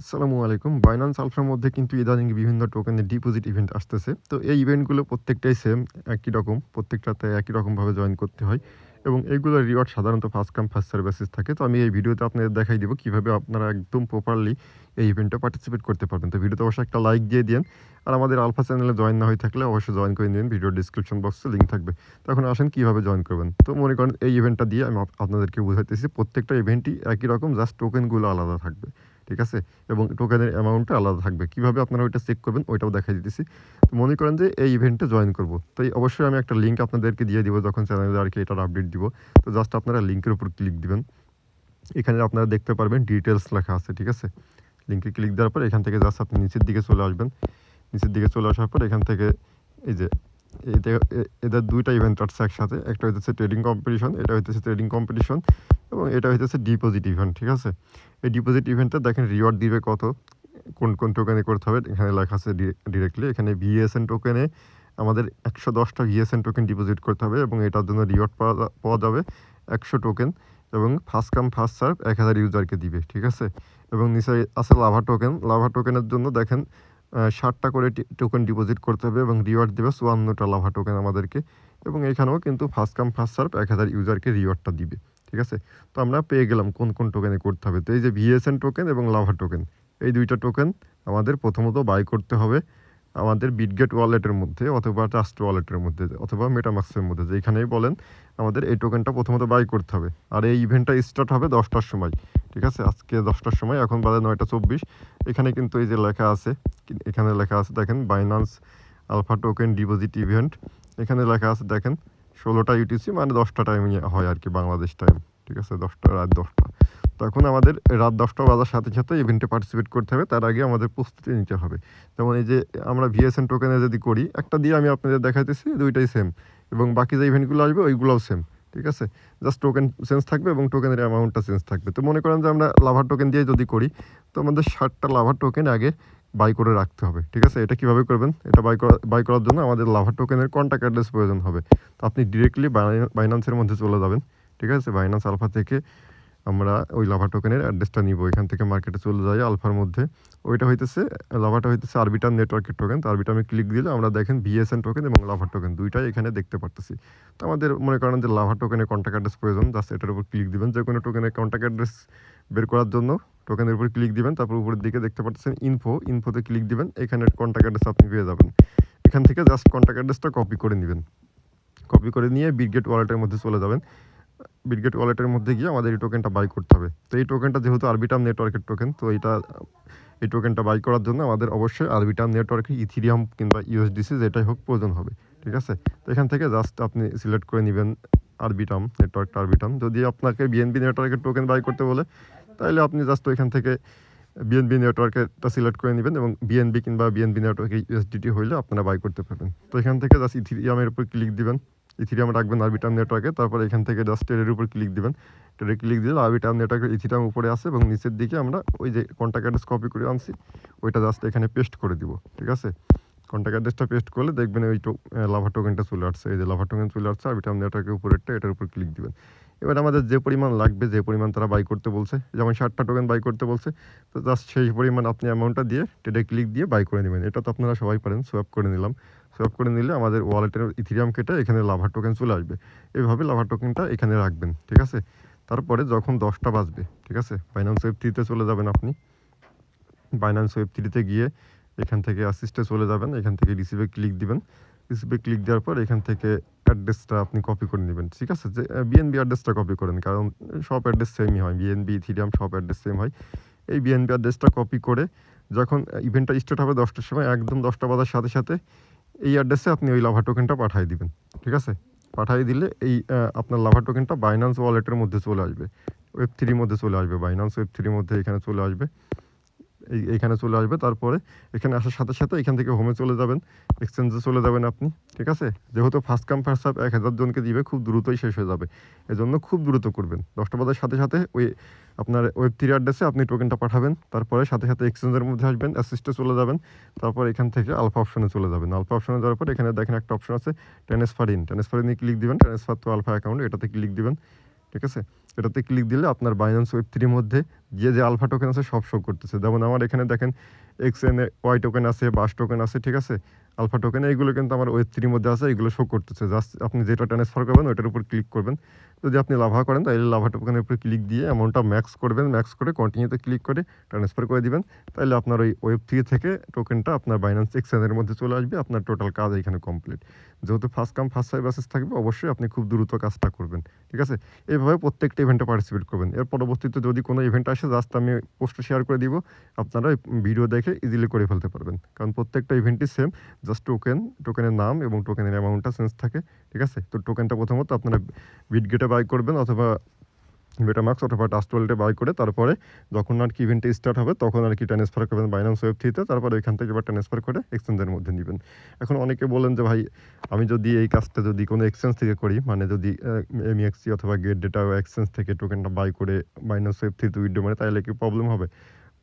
আসসালামু আলাইকুম। বাইন্যান্স আলফার মধ্যে কিন্তু ইদানিং বিভিন্ন টোকেনের ডিপোজিট ইভেন্ট আসতেছে। তো এই ইভেন্টগুলো প্রত্যেকটাই সেম একই রকম। প্রত্যেকটাতে একই রকমভাবে জয়েন করতে হয় এবং এইগুলোর রিওয়ার্ড সাধারণত first come first serve basis থাকে। তো আমি এই ভিডিওতে আপনাদের দেখাই দিব কিভাবে আপনারা একদম প্রপারলি এই ইভেন্টে পার্টিসিপেট করতে পারবেন। তো ভিডিওতে অবশ্যই একটা লাইক দিয়ে দিয়েন। আর আমাদের আলফা চ্যানেলে জয়েন না হয়ে থাকলে অবশ্যই জয়েন করে নিন। ভিডিওর ডেসক্রিপশন বক্সে লিঙ্ক থাকবে। তো এখন আসেন কিভাবে জয়েন করবেন। তো মনে করেন এই ইভেন্টটা দিয়ে আমি আপনাদেরকে বুঝাইতেছি। প্রত্যেকটা ইভেন্টই একই রকম, জাস্ট টোকেনগুলো আলাদা থাকবে। ঠিক আছে? এবং টোকেনের অ্যামাউন্টটা আলাদা থাকবে। কিভাবে আপনারা ওইটা চেক করবেন ওইটাও দেখাই দিতেছি। তো মনে করেন যে এই ইভেন্টে জয়েন করব। তো অবশ্যই আমি একটা লিঙ্ক আপনাদেরকে দিয়ে দিব যখন চ্যানেলে আরকি এটার আপডেট দিব। তো জাস্ট আপনারা লিঙ্কের উপর ক্লিক দিবেন। এখানে আপনারা দেখতে পারবেন ডিটেইলস লেখা আছে। ঠিক আছে? লিঙ্কে ক্লিক দেওয়ার পর এখান থেকে জাস্ট আপনি নিচের দিকে চলে আসবেন। নিচের দিকে চলে আসার পর এখান থেকে এই যে এদের ২ টা ইভেন্ট আসছে একসাথে। একটা হইতেছে ট্রেডিং কম্পিটিশন, এটা হইতেছে ট্রেডিং কম্পিটিশন এবং এটা হইতেছে ডিপোজিট ইভেন্ট। ঠিক আছে? এই ডিপোজিট ইভেন্টে দেখেন রিওয়ার্ড দিবে কত, কোন টোকেনে করতে হবে এখানে লেখা আছে ডিরেক্টলি। এখানে ভিএসএন টোকেনে আমাদের ১১০ টা ভিএসএন টোকেন ডিপোজিট করতে হবে এবং এটার জন্য রিওয়ার্ড পাওয়া যাবে ১০০ টোকেন এবং ফার্স্ট কাম ফার্স্ট সার্ভ ১,০০০ ইউজারকে দিবে। ঠিক আছে? এবং নিচে আছে লাভা টোকেন। লাভা টোকেনের জন্য দেখেন ৬০ টা করে টোকেন ডিপোজিট করতে হবে এবং রিওয়ার্ড দেবে ৫৪ টা লাভা টোকেন আমাদেরকে এবং এখানেও কিন্তু ফার্স্ট কাম ফার্স্ট সার্ভ ১,০০০ ইউজারকে রিওয়ার্ডটা দিবে। ঠিক আছে? তো আমরা পেয়ে গেলাম কোন টোকেনে করতে হবে। তো এই যে ভিএসএন টোকেন এবং লাভা টোকেন, এই ২ টা টোকেন আমাদের প্রথমত বাই করতে হবে আমাদের বিটগেট ওয়ালেটের মধ্যে অথবা ট্রাস্ট ওয়ালেটের মধ্যে অথবা মেটামাস্কের মধ্যে, যেখানেই বলেন আমাদের এই টোকেনটা প্রথমত বাই করতে হবে। আর এই ইভেন্টটা স্টার্ট হবে ১০টার সময়। ঠিক আছে? আজকে ১০টার সময়, এখন বাজে ৯টা ২৪। এখানে কিন্তু এই যে লেখা আছে, এখানে লেখা আছে দেখেন Binance alpha token deposit event. এখানে লেখা আছে দেখেন ১৬টা ইউটিসি, মানে ১০টা টাইমে হয় আর কি, বাংলাদেশ টাইম। ঠিক আছে? ১০টা, রাত ১০টা। তো এখন আমাদের রাত ১০টা বাজার সাথে সাথে ইভেন্টে পার্টিসিপেট করতে হবে। তার আগে আমাদের প্রস্তুতি নিতে হবে। যেমন এই যে আমরা ভিএসএন টোকেনে যদি করি, একটা দিয়ে আমি আপনাদের দেখাইতেছি, ২ টাই সেম এবং বাকি যে ইভেন্টগুলো আসবে ওইগুলোও সেম। ঠিক আছে? জাস্ট টোকেন চেঞ্জ থাকবে এবং টোকেনের অ্যামাউন্টটা চেঞ্জ থাকবে। তো মনে করেন যে আমরা লাভার টোকেন দিয়ে যদি করি, তো আমাদের ৬০টা লাভার টোকেন আগে বাই করে রাখতে হবে। ঠিক আছে? এটা কিভাবে করবেন? এটা বাই করার জন্য আমাদের লাভার টোকেনের কন্ট্যাক্ট অ্যাড্রেস প্রয়োজন হবে। তো আপনি ডিরেক্টলি বাইন্যান্সের মধ্যে চলে যাবেন। ঠিক আছে? বাইন্যান্স আলফা থেকে আমরা ওই লাভা টোকেনের অ্যাড্রেসটা নিব। এখান থেকে মার্কেটে চলে যাই আলফার মধ্যে। ওইটা হইতেছে, লাভাটা হইতেছে আরবিটার নেটওয়ার্কের টোকেন। তো আরবিটা আমি ক্লিক দিলে আমরা দেখেন ভিএসএন টোকেন এবং লাভা টোকেন ২ টাই এখানে দেখতে পারতেছি। তো আমাদের মনে করেন যে লাভা টোকেনের কন্ট্যাক্ট অ্যাড্রেস প্রয়োজন, জাস্ট এটার উপর ক্লিক দিবেন। যেকোনো টোকেনের কন্ট্যাক্ট অ্যাড্রেস বের করার জন্য টোকেনের উপর ক্লিক দিবেন। তারপর উপরের দিকে দেখতে পাচ্ছেন ইনফোতে ক্লিক দিবেন। এখানে কন্ট্যাক্ট অ্যাড্রেস আপনি পেয়ে যাবেন। এখান থেকে জাস্ট কন্ট্যাক্ট অ্যাড্রেসটা কপি করে নিবেন। কপি করে নিয়ে বিটগেট ওয়ালেটের মধ্যে চলে যাবেন। বিটগেট ওয়ালেটের মধ্যে গিয়ে আমাদের এই টোকেনটা বাই করতে হবে। তো এই টোকেনটা যেহেতু আরবিটাম নেটওয়ার্কের টোকেন, তো এই টোকেনটা বাই করার জন্য আমাদের অবশ্যই আরবিটাম নেটওয়ার্কে ইথিরিয়াম কিংবা ইউএসডিসি যেটাই হোক প্রয়োজন হবে। ঠিক আছে? তো এখান থেকে জাস্ট আপনি সিলেক্ট করে নেবেন আরবিটাম নেটওয়ার্কটা। আরবিটাম যদি আপনাকে বিএনবি নেটওয়ার্কের টোকেন বাই করতে বলে, তাহলে আপনি জাস্ট ওইখান থেকে বিএনবি নেটওয়ার্কেরটা সিলেক্ট করে নেবেন এবং বিএনবি কিংবা বিএনবি নেটওয়ার্কে ইউএসডিটি হইলে আপনারা বাই করতে পারবেন। তো এখান থেকে জাস্ট ইথিরিয়ামের উপর ক্লিক দিবেন। ইথিরিয়াম রাখবেন আরবিটাম নেটওয়ার্কে। তারপর এখান থেকে জাস্ট ট্রেডের উপর ক্লিক দিবেন। ট্রেডে ক্লিক দিলে আরবিটাম নেটওয়ার্কের ইথিরিয়াম উপরে আছে এবং নিচের দিকে আমরা ওই যে কন্ট্যাক্ট অ্যাড্রেস কপি করে আনছি, ওইটা জাস্ট এখানে পেস্ট করে দিব। ঠিক আছে? কন্ট্যাক্ট অ্যাড্রেসটা পেস্ট করলে দেখবেন ওই লাভা টোকেনটা চলে আসছে। এই যে লাভা টোকেন চলে আসছে আরবিটাম নেটওয়ার্কের উপরেরটা, এটার উপর ক্লিক দিবেন। এবার আমাদের যে পরিমাণ লাগবে, যে পরিমাণ তারা বাই করতে বলছে, যেমন ৬০টা টোকেন বাই করতে বলছে, তো জাস্ট সেই পরিমাণ আপনি অ্যামাউন্টটা দিয়ে ট্রেডে ক্লিক দিয়ে বাই করে নেবেন। এটা তো আপনারা সবাই পারেন। সোয়াপ করে নিলাম। সোয়াপ করে নিলে আমাদের ওয়ালেটের ইথিরিয়াম কেটে এখানে লাভা টোকেন চলে আসবে। এভাবে লাভা টোকেনটা এখানে রাখবেন। ঠিক আছে? তারপরে যখন ১০টা বাজবে, ঠিক আছে? বাইন্যান্স ওয়েব 3 তে চলে যাবেন আপনি। বাইন্যান্স ওয়েব 3 তে গিয়ে এখান থেকে অ্যাসিস্টে চলে যাবেন। এখান থেকে রিসিভে ক্লিক দিবেন। রিসিভে ক্লিক দেওয়ার পর এখান থেকে অ্যাড্রেসটা আপনি কপি করে নেবেন। ঠিক আছে? যে বিএনবি অ্যাড্রেসটা কপি করেন, কারণ সব অ্যাড্রেস সেমই হয়। বিএনবি, ইথিরিয়াম সব অ্যাড্রেস সেম হয়। এই বিএনবি অ্যাড্রেসটা কপি করে যখন ইভেন্টটা স্টার্ট হবে ১০টার সময়, একদম ১০টা বাজার সাথে সাথে এই অ্যাড্রেসে আপনি ওই লাভা টোকেনটা পাঠিয়ে দিবেন। ঠিক আছে? পাঠিয়ে দিলে এই আপনার লাভা টোকেনটা বাইন্যান্স ওয়ালেটের মধ্যে চলে আসবে। ওয়েব 3 মধ্যে চলে আসবে। বাইন্যান্স ওয়েব 3 মধ্যে এখানে চলে আসবে। এইখানে চলে আসবে। তারপরে এখানে আসার সাথে সাথে এখান থেকে হোমে চলে যাবেন। এক্সচেঞ্জে চলে যাবেন আপনি। ঠিক আছে? যেহেতু ফার্স্ট কাম ফার্স্ট সার্ভ ১,০০০ জনকে দিবে, খুব দ্রুতই শেষ হয়ে যাবে। এজন্য খুব দ্রুত করবেন। ১০টা বাজার সাথে সাথে ওই আপনার ওয়েব 3 অ্যাড্রেসে আপনি টোকেনটা পাঠাবেন। তারপরে সাথে সাথে এক্সচেঞ্জের মধ্যে আসবেন, অ্যাসিস্টে চলে যাবেন। তারপর এখান থেকে আলফা অপশনে চলে যাবেন। আলফা অপশনে যাওয়ার পর এখানে দেখেন একটা অপশন আছে ট্রান্সফার ইন। ট্রান্সফার ইনে ক্লিক দিবেন। ট্রান্সফার টু আলফা অ্যাকাউন্ট, এটাতে ক্লিক দিবেন। ঠিক আছে? এটাতে ক্লিক দিলে আপনার বাইন্যান্স ওয়েব 3 মধ্যে যে আলফা টোকেন আছে সব শো করতেছে। যেমন আমার এখানে দেখেন এক্সএন ওয়াই টোকেন আছে, বাস টোকেন আছে, ঠিক আছে? আলফা টোকেন এইগুলো কিন্তু আমার ওয়েব 3 মধ্যে আছে, এগুলো শো করতেছে। জাস্ট আপনি যেটা ট্রান্সফার করবেন ওইটার উপর ক্লিক করবেন। যদি আপনি লাভা করেন তাহলে লাভা টোকেনের উপর ক্লিক দিয়ে অ্যামাউন্টটা ম্যাক্স করবেন, ম্যাক্স করে কন্টিনিউতে ক্লিক করে ট্রান্সফার করে দিবেন। তাহলে আপনার ওই ওয়েব 3 থেকে টোকেনটা আপনার বাইন্যান্স এক্সচেঞ্জের মধ্যে চলে আসবে। আপনার টোটাল কাজ এখানে কমপ্লিট। যেহেতু first come first serve basis থাকবে, অবশ্যই আপনি খুব দ্রুত কাজটা করবেন, ঠিক আছে? এইভাবে প্রত্যেকটা ইভেন্টে পার্টিসিপেট করবেন। এর পরবর্তীতে যদি কোনো ইভেন্ট আসে জাস্ট আমি পোস্টে শেয়ার করে দিব, আপনারা ভিডিও দেখে ইজিলি করে ফেলতে পারবেন। কারণ প্রত্যেকটা ইভেন্টই সেম, জাস্ট টোকেনের নাম এবং টোকেনের অ্যামাউন্টটা চেঞ্জ থাকে, ঠিক আছে? তো টোকেনটা প্রথমত আপনারা বিটগেটে বাই করবেন অথবা মেটামাস্ক অথবা ট্রাস্ট ওয়ালেটে বাই করে তারপরে যখন আর কি ইভেন্টটা স্টার্ট হবে তখন আর কি ট্রান্সফার করবেন বাইন্যান্স ওয়েব 3 তে, তারপরে ওইখান থেকে এবার ট্রান্সফার করে এক্সচেঞ্জের মধ্যে নেবেন। এখন অনেকে বলেন যে ভাই আমি যদি এই কাজটা যদি কোনো এক্সচেঞ্জ থেকে করি, মানে যদি এমইএক্সসি অথবা গেট ডেটা এক্সচেঞ্জ থেকে টোকেনটা বাই করে বাইন্যান্স ওয়েব 3 তে উইথড্র মানে তাহলে কি প্রবলেম হবে?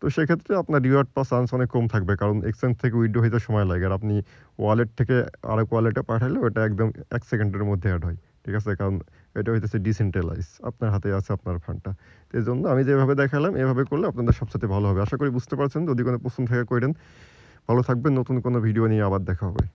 তো সেক্ষেত্রে আপনার রিওয়ার্ড পাওয়ার চান্স অনেক কম থাকবে, কারণ এক্সচেঞ্জ থেকে উইথড্র হইতে সময় লাগে। আর আপনি ওয়ালেট থেকে আরেক ওয়ালেটে পাঠালে ওটা একদম 1 সেকেন্ডের মধ্যে অ্যাড হয়, ঠিক আছে? কারণ এটা হইতেছে ডিসেন্ট্রালাইজ, আপনার হাতে আছে আপনার ফান্ডটা। তো এজন্য আমি যেভাবে দেখালাম এভাবে করলে আপনাদের সবচাইতে ভালো হবে। আশা করি বুঝতে পারছেন। যদি কোনো প্রশ্ন থাকে কইরেন। ভালো থাকবেন। নতুন কোনো ভিডিও নিয়ে আবার দেখা হবে।